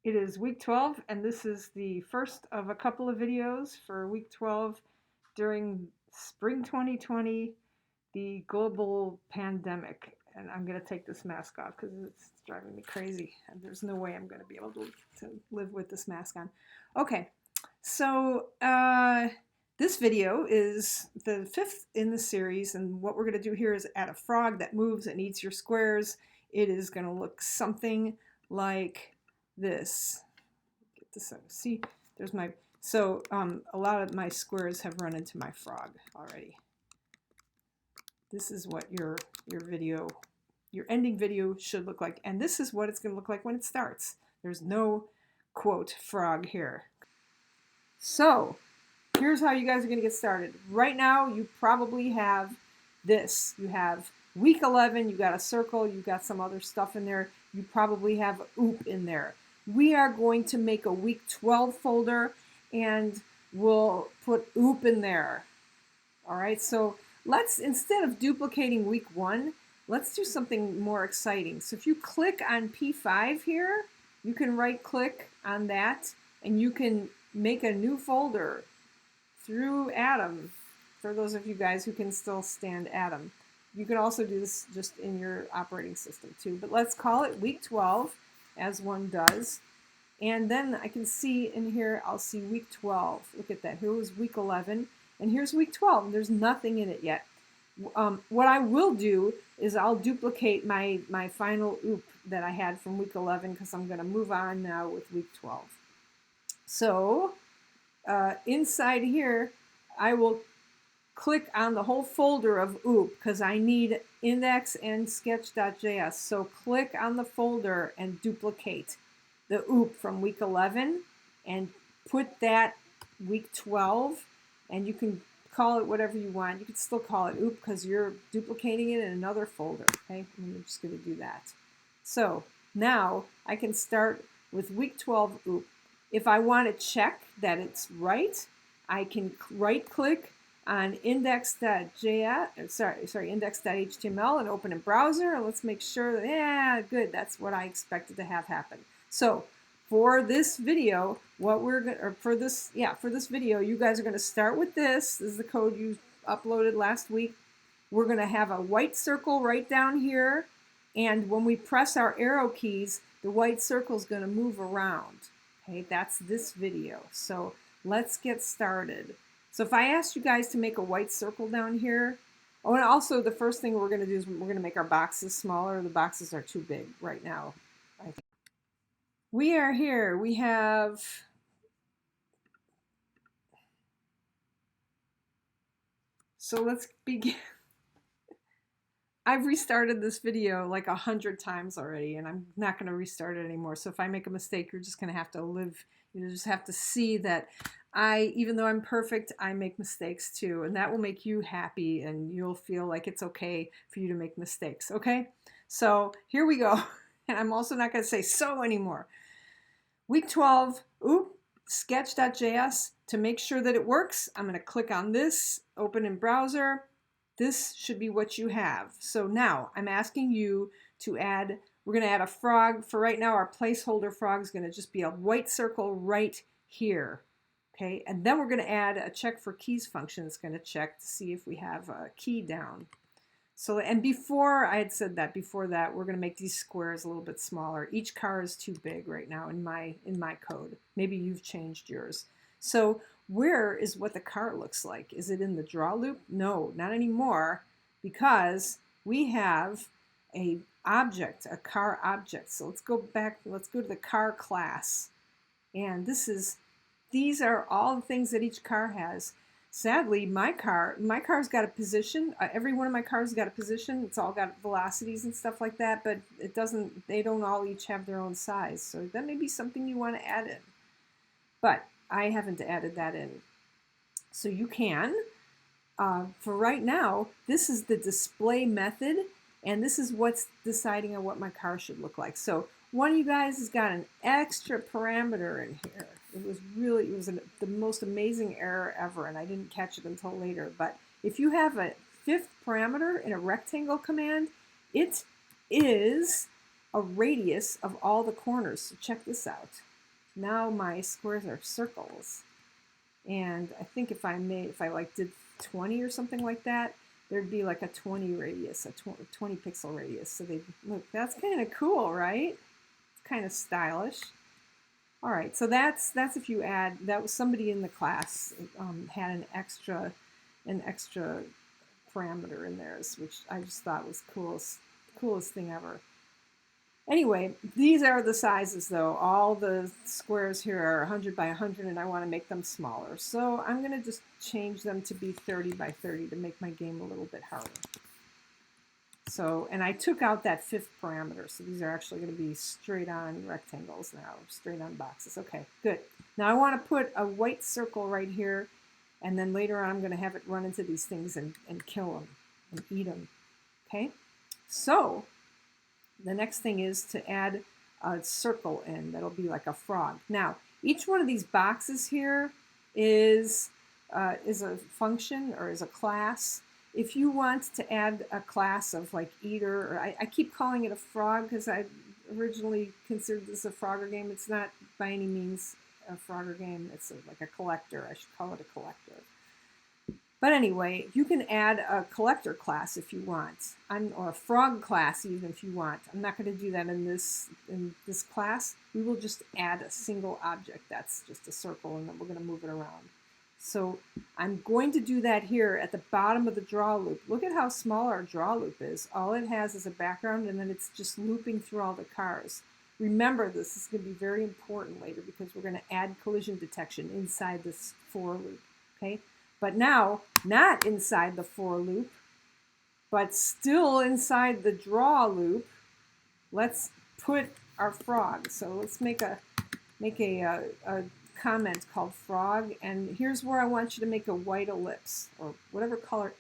It is week 12, and this is the first of a couple of videos for week 12 during spring 2020, the global pandemic. And I'm going to take this mask off because it's driving me crazy. And there's no way I'm going to be able to live with this mask on. Okay, so this video is the fifth in the series, and what we're going to do here is add a frog that moves and eats your squares. It is going to look something like this. Get this out. See, there's my, so a lot of my squares have run into my frog already. This is what your video, your ending video should look like. And this is what it's going to look like when it starts. There's no quote frog here. So here's how you guys are going to get started. Right now, you probably have this. You have week 11, you got a circle, you got some other stuff in there. You probably have OOP in there. We are going to make a week 12 folder and we'll put OOP in there. All right, so let's, instead of duplicating week 1, let's do something more exciting. So if you click on P5 here, you can right click on that and you can make a new folder through Atom, for those of you guys who can still stand Atom. You can also do this just in your operating system too, but let's call it week 12, as one does. And then I can see in here, I'll see week 12. Look at that. Here was week 11, and here's week 12, and there's nothing in it yet. What I will do is I'll duplicate my final OOP that I had from week 11 because I'm going to move on now with week 12. So inside here, I will click on the whole folder of OOP because I need index and sketch.js. So click on the folder and duplicate the OOP from week 11 and put that week 12, and you can call it whatever you want. You can still call it OOP because you're duplicating it in another folder. Okay, I'm just going to do that. So now I can start with week 12 OOP. If I want to check that it's right, I can right click on index.html and open a browser, and let's make sure that, yeah, good, that's what I expected to have happen. So for this video, for this video, you guys are going to start with this. This is the code you uploaded last week. We're going to have a white circle right down here, and when we press our arrow keys, the white circle is going to move around. Okay, that's this video. So let's get started. So if I asked you guys to make a white circle down here, oh, and also the first thing we're going to do is we're going to make our boxes smaller. The boxes are too big right now, I think. We are here. We have so let's begin. I've restarted this video like 100 times already, and I'm not going to restart it anymore. So if I make a mistake, you're just going to have to live, you just have to see that even though I'm perfect, I make mistakes too, and that will make you happy, and you'll feel like it's okay for you to make mistakes, okay? So here we go, and I'm also not going to say so anymore. Week 12, OOP, sketch.js. To make sure that it works, I'm going to click on this, open in browser. This should be what you have. So now I'm asking you to add, we're going to add a frog. For right now, our placeholder frog is going to just be a white circle right here. Okay, and then we're going to add a check for keys function. It's going to check to see if we have a key down. So, and before I had said that, before that, we're going to make these squares a little bit smaller. Each car is too big right now in my code. Maybe you've changed yours. So where is what the car looks like? Is it in the draw loop? No, not anymore, because we have a object, a car object. So let's go back, let's go to the car class. And these are all the things that each car has. Sadly, my car's got a position. Every one of my cars got a position. It's all got velocities and stuff like that, but they don't all each have their own size. So that may be something you want to add in. But I haven't added that in. So you can. For right now, this is the display method, and this is what's deciding on what my car should look like. So one of you guys has got an extra parameter in here. It was the most amazing error ever, and I didn't catch it until later. But if you have a fifth parameter in a rectangle command, it is a radius of all the corners. So check this out. Now my squares are circles. And I think if I like did 20 or something like that, there'd be like a 20 radius, a 20 pixel radius. So they look, that's kind of cool, right? It's kind of stylish. All right, so that's if you add, that was somebody in the class had an extra parameter in theirs, which I just thought was coolest thing ever. Anyway, these are the sizes though. All the squares here are 100 by 100 and I want to make them smaller. So I'm going to just change them to be 30 by 30 to make my game a little bit harder. So, and I took out that fifth parameter. So these are actually going to be straight on rectangles now, straight on boxes. Okay, good. Now I want to put a white circle right here. And then later on I'm going to have it run into these things and kill them and eat them. Okay, so the next thing is to add a circle in. That'll be like a frog. Now, each one of these boxes here is a function or is a class. If you want to add a class of like eater, or I keep calling it a frog because I originally considered this a Frogger game. It's not by any means a Frogger game. It's like a collector. I should call it a collector. But anyway, you can add a collector class if you want, or a frog class even if you want. I'm not going to do that in this class. We will just add a single object that's just a circle, and then we're going to move it around. So I'm going to do that here at the bottom of the draw loop. Look at how small our draw loop is. All it has is a background, and then it's just looping through all the cars. Remember, this is going to be very important later because we're going to add collision detection inside this for loop. Okay. But now, not inside the for loop, but still inside the draw loop, let's put our frog. So let's make a comment called frog, and here's where I want you to make a white ellipse, or whatever color.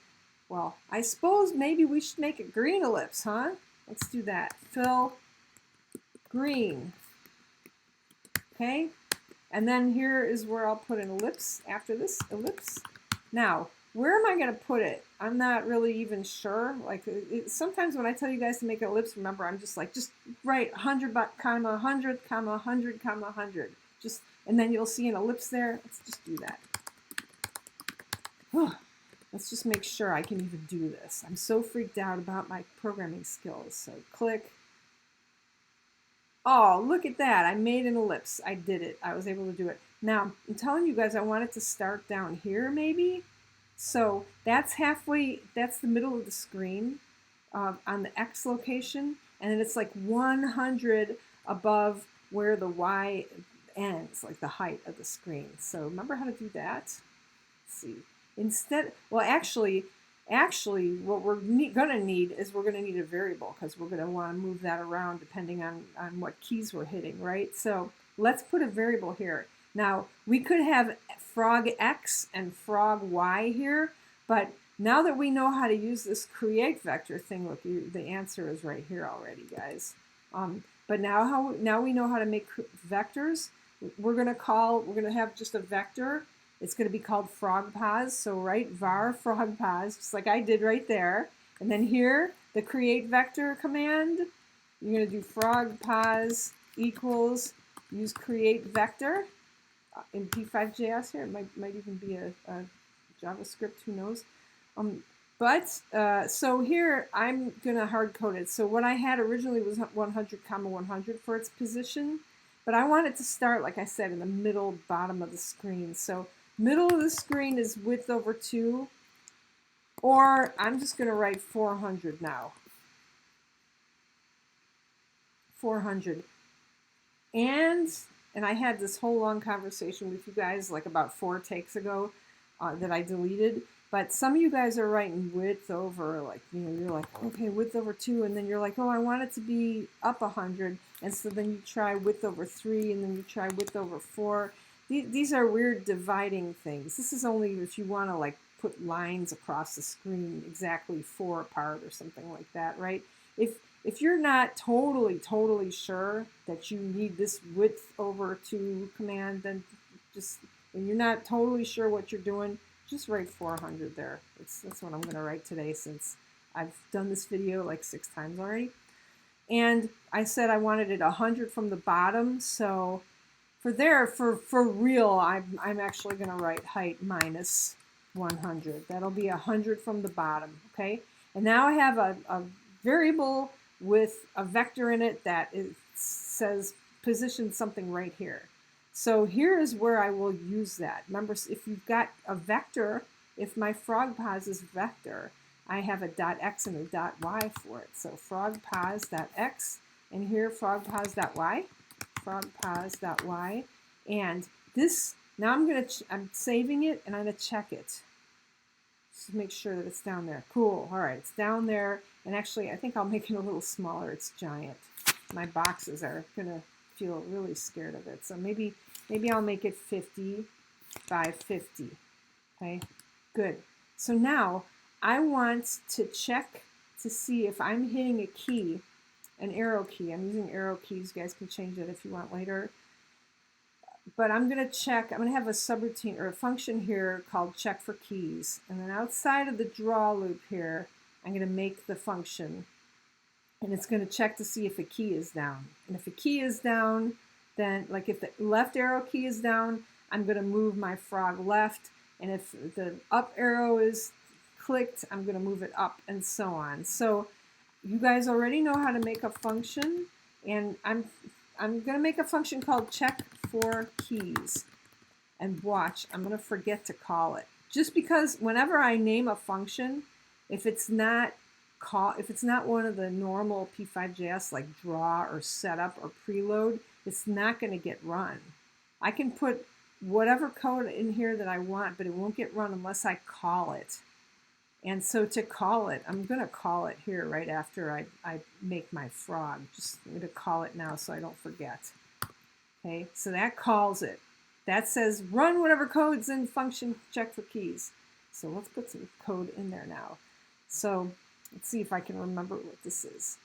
Well, I suppose maybe we should make a green ellipse, huh? Let's do that. Fill green. Okay? And then here is where I'll put an ellipse after this ellipse. Now, where am I going to put it? I'm not really even sure. Like sometimes when I tell you guys to make an ellipse, remember, I'm just like, just write 100, comma, 100, comma, 100, comma, 100. Just, and then you'll see an ellipse there. Let's just do that. Let's just make sure I can even do this. I'm so freaked out about my programming skills. So click. Oh, look at that. I made an ellipse. I did it. I was able to do it. Now, I'm telling you guys I want it to start down here maybe. So that's halfway, that's the middle of the screen on the X location. And then it's like 100 above where the Y ends, like the height of the screen. So remember how to do that? Let's see. Instead, well, actually, what we're gonna need is we're gonna need a variable because we're gonna want to move that around depending on what keys we're hitting, right? So let's put a variable here. Now we could have frog X and frog Y here, but now that we know how to use this create vector thing, look, the answer is right here already, guys. But now we know how to make vectors. We're gonna have just a vector. It's going to be called frogpos. So write var frogpos, just like I did right there. And then here, the create vector command, you're going to do frogpos equals, use create vector in P5JS here. It might even be a JavaScript, who knows. So here, I'm going to hard code it. So what I had originally was 100, comma 100 for its position. But I want it to start, like I said, in the middle bottom of the screen. So middle of the screen is width over 2, or I'm just going to write 400 now. 400. And I had this whole long conversation with you guys like about 4 takes ago that I deleted. But some of you guys are writing width over, like, you know, you're like, okay, width over 2, and then you're like, oh, I want it to be up 100. And so then you try width over 3, and then you try width over 4. These are weird dividing things. This is only if you want to like put lines across the screen exactly 4 apart or something like that, right? If you're not totally sure that you need this width over 2 command, then and you're not totally sure what you're doing, just write 400 there. That's what I'm going to write today since I've done this video like 6 times already. And I said I wanted it 100 from the bottom, so for real, I'm actually going to write height minus 100. That'll be 100 from the bottom, okay? And now I have a variable with a vector in it that says position something right here. So here is where I will use that. Remember, if you've got a vector, if my frogpos is vector, I have a dot x and a dot y for it. So frogpos.x, and here frogpos.y, frogpos.y, and this, now I'm saving it and I'm gonna check it. Just make sure that it's down there. Cool, all right, it's down there, and actually I think I'll make it a little smaller. It's giant. My boxes are gonna feel really scared of it. So maybe I'll make it 50 by 50, okay? Good. So now I want to check to see if I'm hitting a key, an arrow key. I'm using arrow keys. You guys can change it if you want later. But I'm going to check, I'm going to have a subroutine or a function here called check for keys. And then outside of the draw loop here, I'm going to make the function. And it's going to check to see if a key is down. And if a key is down, then like if the left arrow key is down, I'm going to move my frog left. And if the up arrow is clicked, I'm going to move it up, and so on. So you guys already know how to make a function, and I'm going to make a function called check for keys. And watch, I'm going to forget to call it. Just because whenever I name a function, if it's not one of the normal P5JS like draw or setup or preload, it's not going to get run. I can put whatever code in here that I want, but it won't get run unless I call it. And so to call it, I'm going to call it here right after I make my frog. I'm going to call it now so I don't forget. Okay, so that calls it. That says run whatever code's in function check for keys. So let's put some code in there now. So let's see if I can remember what this is.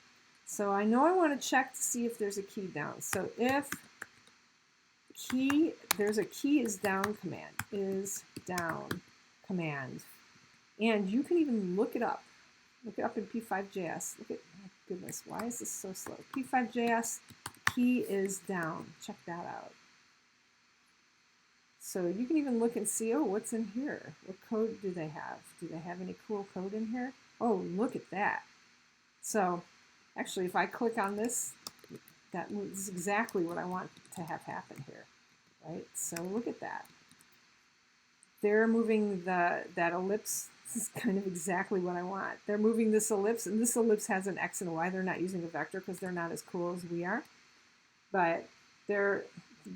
So I know I want to check to see if there's a key down. So if there's a key is down command, is down command. And you can even look it up. Look it up in P5JS. Look at, my goodness, why is this so slow? P5JS, key is down. Check that out. So you can even look and see, oh, what's in here? What code do they have? Do they have any cool code in here? Oh, look at that. So actually, if I click on this, that is exactly what I want to have happen here, right? So look at that. They're moving that ellipse. This is kind of exactly what I want. They're moving this ellipse, and this ellipse has an X and a Y. They're not using a vector because they're not as cool as we are. But we're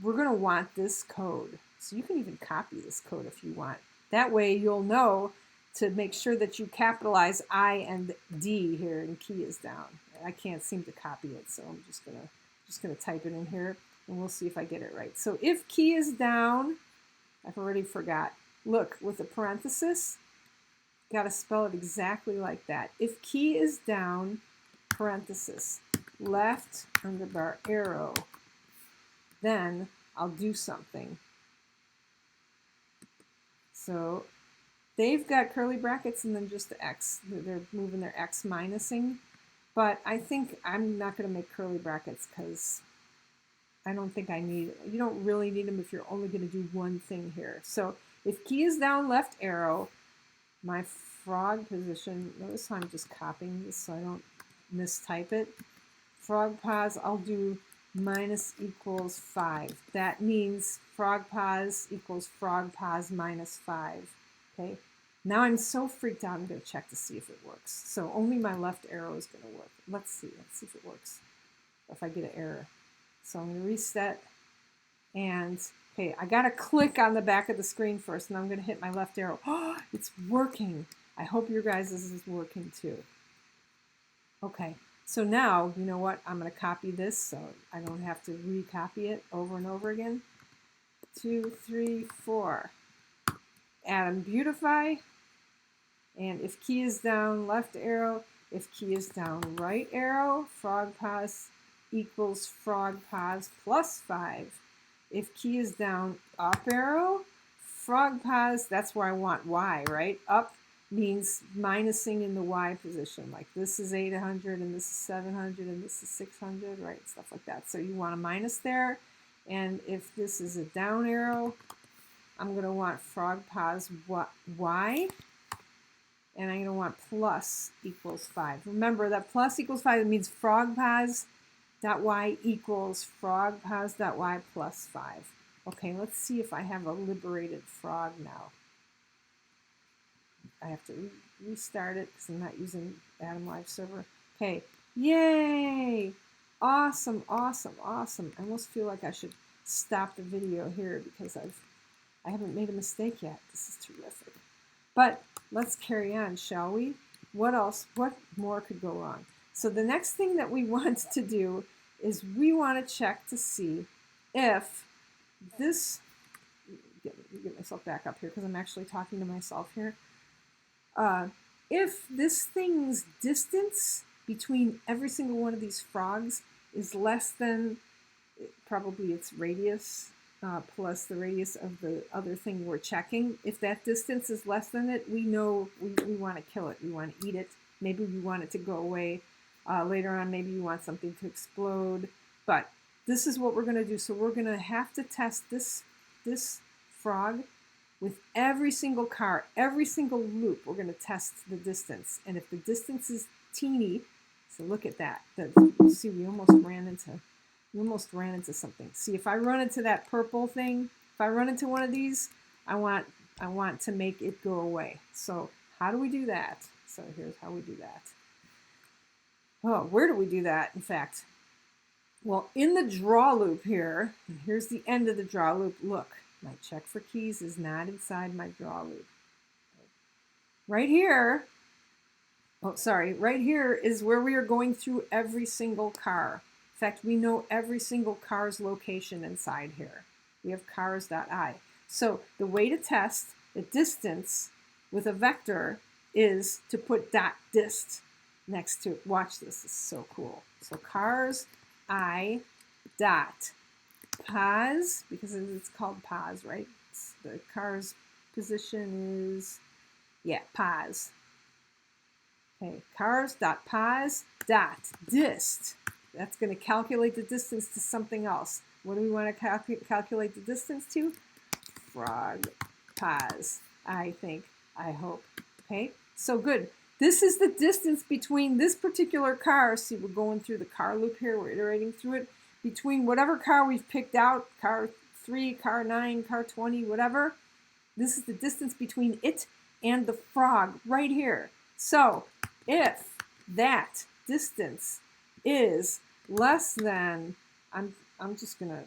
going to want this code. So you can even copy this code if you want. That way you'll know to make sure that you capitalize I and D here, and key is down. I can't seem to copy it, so I'm just gonna type it in here, and we'll see if I get it right. So if key is down, I've already forgot. Look, with a parenthesis, got to spell it exactly like that. If key is down, parenthesis, left underbar arrow, then I'll do something. So they've got curly brackets and then just the X. They're moving their X minusing. But I think I'm not going to make curly brackets because I don't think I need it. You don't really need them if you're only going to do one thing here. So if key is down, left arrow, my frog position, notice how I'm just copying this so I don't mistype it. Frog pos, I'll do minus equals 5. That means frog pos equals frog pos minus 5. Okay. Now I'm so freaked out, I'm going to check to see if it works. So only my left arrow is going to work. Let's see if it works. If I get an error. So I'm going to reset. And okay, I got to click on the back of the screen first, and I'm going to hit my left arrow. Oh, it's working. I hope your guys' is working too. Okay. So now, you know what? I'm going to copy this so I don't have to recopy it over and over again. 2, 3, 4. Add and beautify. And if key is down, left arrow. If key is down, right arrow. Frog pos equals frog pos plus 5. If key is down, up arrow. Frog pos, that's where I want Y, right? Up means minusing in the Y position. Like this is 800 and this is 700 and this is 600, right? Stuff like that. So you want a minus there. And if this is a down arrow, I'm going to want frog pause y, and I'm going to want plus equals 5. Remember that plus equals 5 means frog pause dot y equals frog pause dot y plus 5. Okay, let's see if I have a liberated frog now. I have to restart it because I'm not using Atom Live Server. Okay, yay! Awesome, awesome, awesome. I almost feel like I should stop the video here because I haven't made a mistake yet. This is terrific. But let's carry on, shall we? What else? What more could go wrong? So the next thing that we want to do is we want to check to see if this, get myself back up here because I'm actually talking to myself here. If this thing's distance between every single one of these frogs is less than probably its radius plus the radius of the other thing we're checking, if that distance is less than it, we know we want to kill it. We want to eat it. Maybe we want it to go away. Later on, maybe you want something to explode. But this is what we're going to do. So we're going to have to test this frog with every single car, every single loop. We're going to test the distance. And if the distance is teeny, so look at that. See, we almost ran into something. See, if I run into that purple thing, if I run into one of these, I want to make it go away. So how do we do that? So here's how we do that. Oh, where do we do that, in fact? Well, in the draw loop here, and here's the end of the draw loop. Look, my check for keys is not inside my draw loop. Right here, oh, sorry, right here is where we are going through every single car. In fact, we know every single car's location inside here. We have cars.i. So the way to test the distance with a vector is to put .dist next to it. Watch this, this is so cool. So cars I dot pause, because it's called pause, right? The car's position is, yeah, pause. Okay, cars dot pause dot dist. That's going to calculate the distance to something else. What do we want to calculate the distance to? Frog pause, I think, I hope. Okay, so good. This is the distance between this particular car. See, we're going through the car loop here. We're iterating through it. Between whatever car we've picked out, car 3, car 9, car 20, whatever. This is the distance between it and the frog right here. So if that distance is less than, I'm just gonna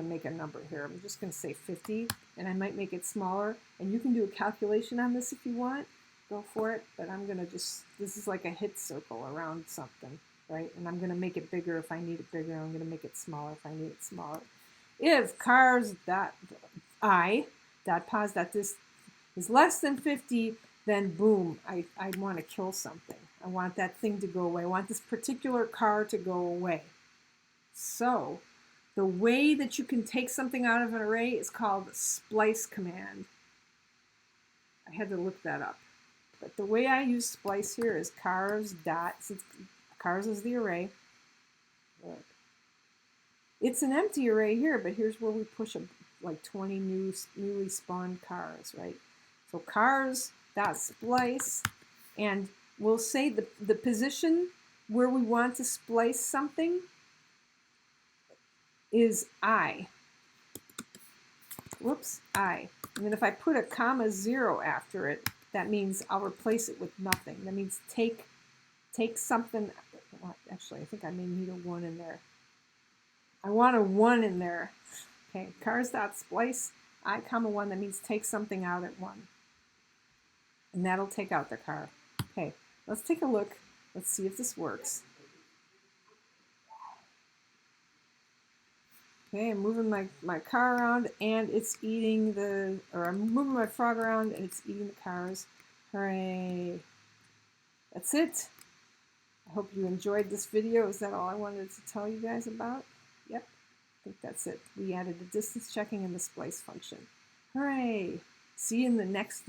make a number here. I'm just gonna say 50, and I might make it smaller. And you can do a calculation on this if you want. Go for it. But I'm gonna just, this is like a hit circle around something, right? And I'm gonna make it bigger if I need it bigger. I'm gonna make it smaller if I need it smaller. If cars dot pause dot this is less than 50, then boom, I want to kill something. I want that thing to go away. I want this particular car to go away. So the way that you can take something out of an array is called the splice command. I had to look that up. But the way I use splice here is cars dot, since cars is the array. Look. It's an empty array here, but here's where we push like 20 newly spawned cars, right? So cars dot splice, and we'll say the position where we want to splice something is I. Whoops, I. And then if I put a comma 0 after it, that means I'll replace it with nothing. That means take something. Actually, I think I may need a 1 in there. I want a 1 in there. Okay, cars.splice, I comma 1, that means take something out at 1. And that'll take out the car. Okay, let's take a look. Let's see if this works. Okay, I'm moving my car around and it's eating I'm moving my frog around and it's eating the cars. Hooray. That's it. I hope you enjoyed this video. Is that all I wanted to tell you guys about? Yep, I think that's it. We added the distance checking and the splice function. Hooray. See you in the next